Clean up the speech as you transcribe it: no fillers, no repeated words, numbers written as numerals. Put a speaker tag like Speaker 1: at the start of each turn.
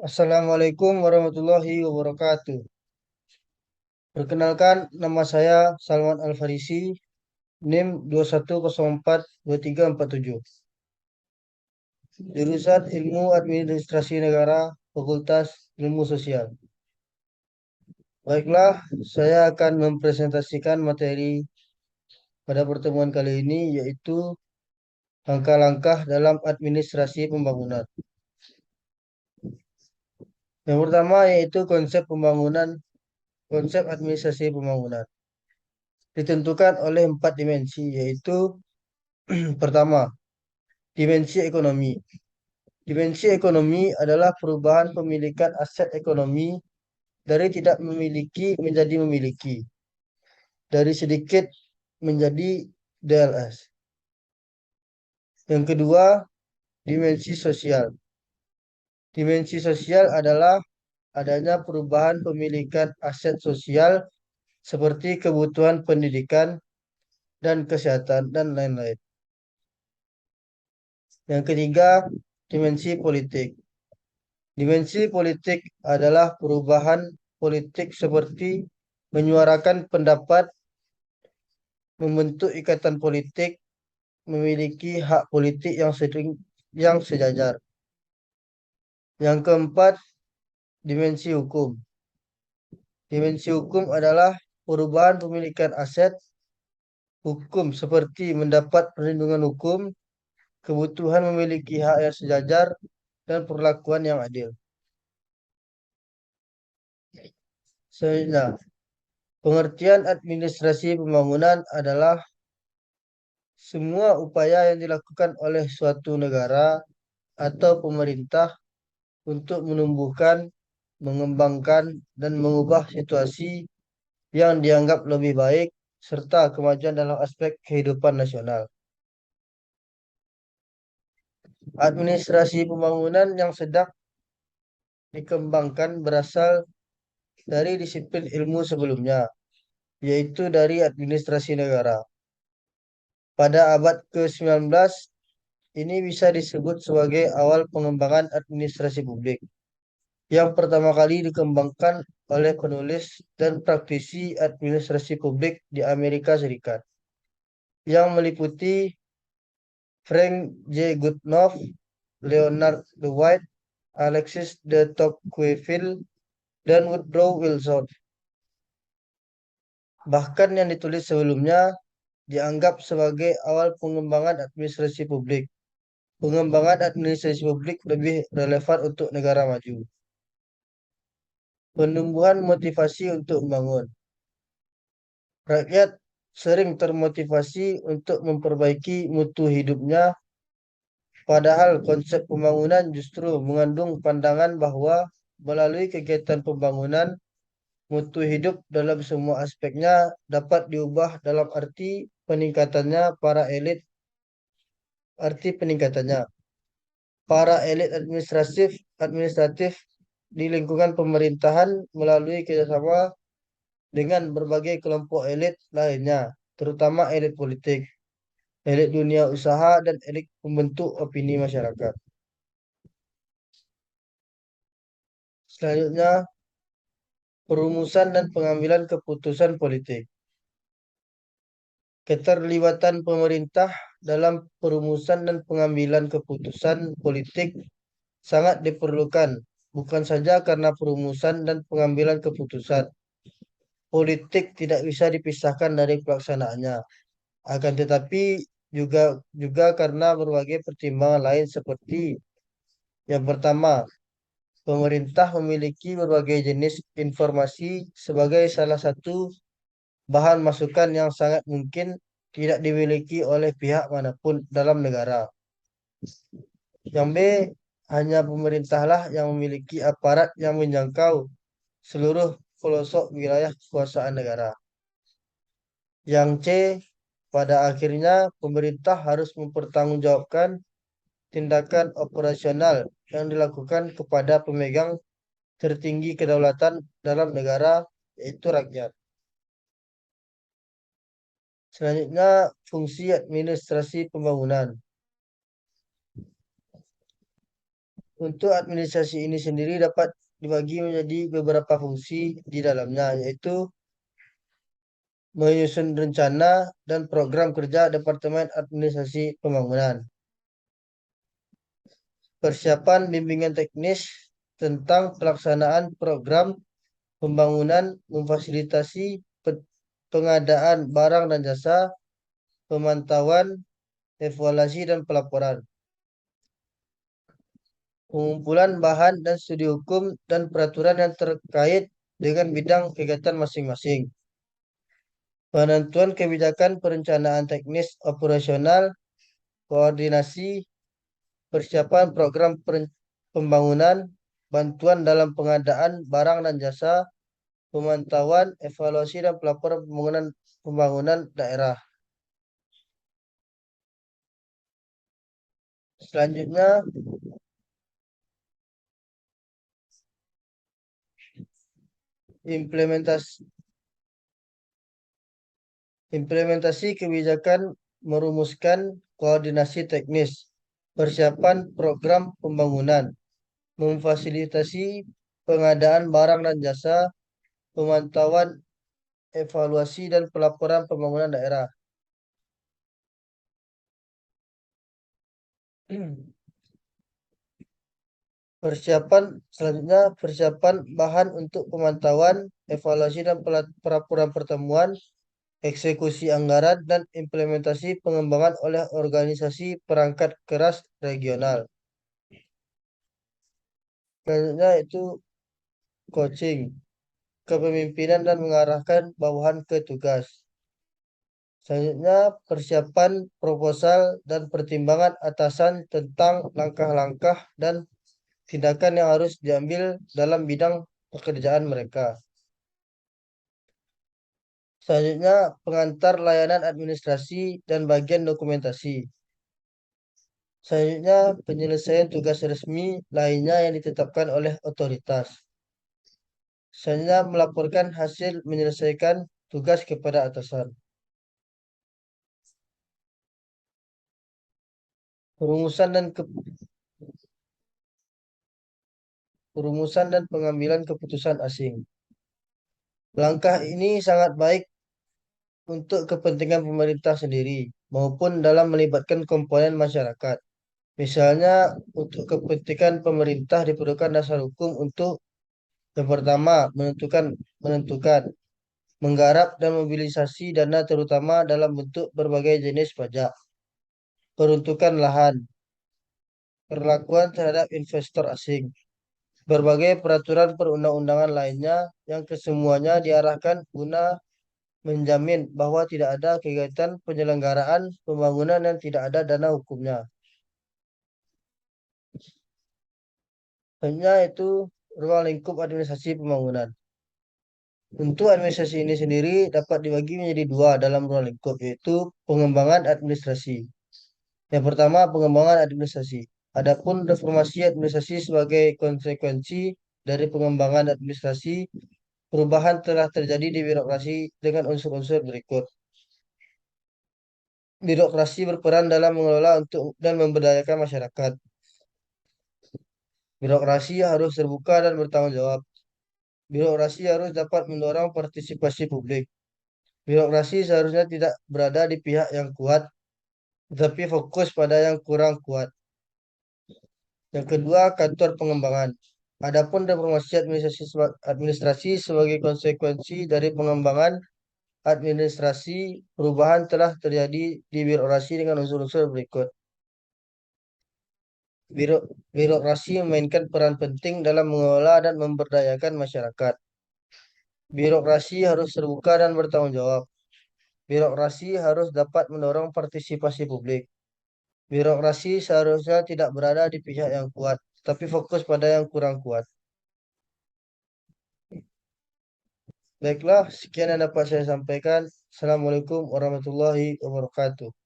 Speaker 1: Assalamualaikum warahmatullahi wabarakatuh. Perkenalkan, nama saya Salman Al-Farisi, NIM 21042347. Jurusan Ilmu Administrasi Negara, Fakultas Ilmu Sosial. Baiklah, saya akan mempresentasikan materi pada pertemuan kali ini, yaitu langkah-langkah dalam administrasi pembangunan. Yang pertama yaitu konsep administrasi pembangunan. Ditentukan oleh 4 dimensi, yaitu pertama, dimensi ekonomi. Dimensi ekonomi adalah perubahan pemilikan aset ekonomi dari tidak memiliki menjadi memiliki, dari sedikit menjadi DLS. Yang kedua, dimensi sosial. Dimensi sosial adalah adanya perubahan pemilikan aset sosial seperti kebutuhan pendidikan dan kesehatan dan lain-lain. Yang ketiga, dimensi politik. Dimensi politik adalah perubahan politik seperti menyuarakan pendapat, membentuk ikatan politik, memiliki hak politik yang sejajar. Yang keempat, dimensi hukum. Dimensi hukum adalah perubahan pemilikan aset hukum seperti mendapat perlindungan hukum, kebutuhan memiliki hak yang sejajar, dan perlakuan yang adil. Selanjutnya, pengertian administrasi pembangunan adalah semua upaya yang dilakukan oleh suatu negara atau pemerintah untuk menumbuhkan, mengembangkan, dan mengubah situasi yang dianggap lebih baik serta kemajuan dalam aspek kehidupan nasional. Administrasi pembangunan yang sedang dikembangkan berasal dari disiplin ilmu sebelumnya, yaitu dari administrasi negara. Pada abad ke-19, ini bisa disebut sebagai awal pengembangan administrasi publik, yang pertama kali dikembangkan oleh penulis dan praktisi administrasi publik di Amerika Serikat, yang meliputi Frank J. Goodenough, Leonard Dwight, Alexis de Tocqueville, dan Woodrow Wilson. Bahkan yang ditulis sebelumnya dianggap sebagai awal pengembangan administrasi publik. Pengembangan administrasi publik lebih relevan untuk negara maju. Penumbuhan motivasi untuk membangun. Rakyat sering termotivasi untuk memperbaiki mutu hidupnya, padahal konsep pembangunan justru mengandung pandangan bahwa melalui kegiatan pembangunan, mutu hidup dalam semua aspeknya dapat diubah dalam arti peningkatannya. Para elit administratif di lingkungan pemerintahan melalui kerjasama dengan berbagai kelompok elit lainnya, terutama elit politik, elit dunia usaha, dan elit pembentuk opini masyarakat. Selanjutnya, perumusan dan pengambilan keputusan politik. Keterlibatan pemerintah dalam perumusan dan pengambilan keputusan politik sangat diperlukan, bukan saja karena perumusan dan pengambilan keputusan politik tidak bisa dipisahkan dari pelaksanaannya, akan tetapi juga juga karena berbagai pertimbangan lain seperti yang pertama, pemerintah memiliki berbagai jenis informasi sebagai salah satu bahan masukan yang sangat mungkin tidak dimiliki oleh pihak manapun dalam negara. Yang B, hanya pemerintahlah yang memiliki aparat yang menjangkau seluruh pelosok wilayah kekuasaan negara. Yang C, pada akhirnya pemerintah harus mempertanggungjawabkan tindakan operasional yang dilakukan kepada pemegang tertinggi kedaulatan dalam negara, yaitu rakyat. Selanjutnya, fungsi administrasi pembangunan. Untuk administrasi ini sendiri dapat dibagi menjadi beberapa fungsi di dalamnya, yaitu menyusun rencana dan program kerja Departemen Administrasi Pembangunan, persiapan bimbingan teknis tentang pelaksanaan program pembangunan, memfasilitasi pengadaan barang dan jasa, pemantauan, evaluasi, dan pelaporan. Pengumpulan bahan dan studi hukum dan peraturan yang terkait dengan bidang kegiatan masing-masing. Penentuan kebijakan perencanaan teknis operasional, koordinasi, persiapan program pembangunan, bantuan dalam pengadaan barang dan jasa, pemantauan, evaluasi, dan pelaporan pembangunan daerah. Selanjutnya, implementasi kebijakan merumuskan koordinasi teknis, persiapan program pembangunan, memfasilitasi pengadaan barang dan jasa, pemantauan, evaluasi, dan pelaporan pembangunan daerah. Selanjutnya persiapan bahan untuk pemantauan, evaluasi, dan pelaporan pertemuan, eksekusi anggaran, dan implementasi pengembangan oleh organisasi perangkat keras regional. Selanjutnya itu coaching, kepemimpinan dan mengarahkan bawahan ke tugas. Selanjutnya persiapan proposal dan pertimbangan atasan tentang langkah-langkah dan tindakan yang harus diambil dalam bidang pekerjaan mereka. Selanjutnya pengantar layanan administrasi dan bagian dokumentasi. Selanjutnya penyelesaian tugas resmi lainnya yang ditetapkan oleh otoritas. Selanjutnya melaporkan hasil menyelesaikan tugas kepada atasan. Perumusan dan pengambilan keputusan asing. Langkah ini sangat baik untuk kepentingan pemerintah sendiri maupun dalam melibatkan komponen masyarakat. Misalnya untuk kepentingan pemerintah diperlukan dasar hukum untuk yang pertama menentukan, menggarap dan mobilisasi dana terutama dalam bentuk berbagai jenis pajak, peruntukan lahan, perlakuan terhadap investor asing, berbagai peraturan perundang-undangan lainnya yang kesemuanya diarahkan guna menjamin bahwa tidak ada kegiatan penyelenggaraan pembangunan yang tidak ada dana hukumnya. Hanya itu ruang lingkup administrasi pembangunan. Untuk administrasi ini sendiri dapat dibagi menjadi dua dalam ruang lingkup, yaitu pengembangan administrasi. Yang pertama, pengembangan administrasi. Adapun reformasi administrasi sebagai konsekuensi dari pengembangan administrasi, perubahan telah terjadi di birokrasi dengan unsur-unsur berikut. Birokrasi berperan dalam mengelola untuk dan memberdayakan masyarakat. Birokrasi harus terbuka dan bertanggung jawab. Birokrasi harus dapat mendorong partisipasi publik. Birokrasi seharusnya tidak berada di pihak yang kuat, tetapi fokus pada yang kurang kuat. Yang kedua, kantor pengembangan. Adapun reformasi administrasi sebagai konsekuensi dari pengembangan administrasi, perubahan telah terjadi di birokrasi dengan unsur-unsur berikut. Birokrasi memainkan peran penting dalam mengelola dan memberdayakan masyarakat. Birokrasi harus terbuka dan bertanggung jawab. Birokrasi harus dapat mendorong partisipasi publik. Birokrasi seharusnya tidak berada di pihak yang kuat, tapi fokus pada yang kurang kuat. Baiklah, sekian yang dapat saya sampaikan. Assalamualaikum warahmatullahi wabarakatuh.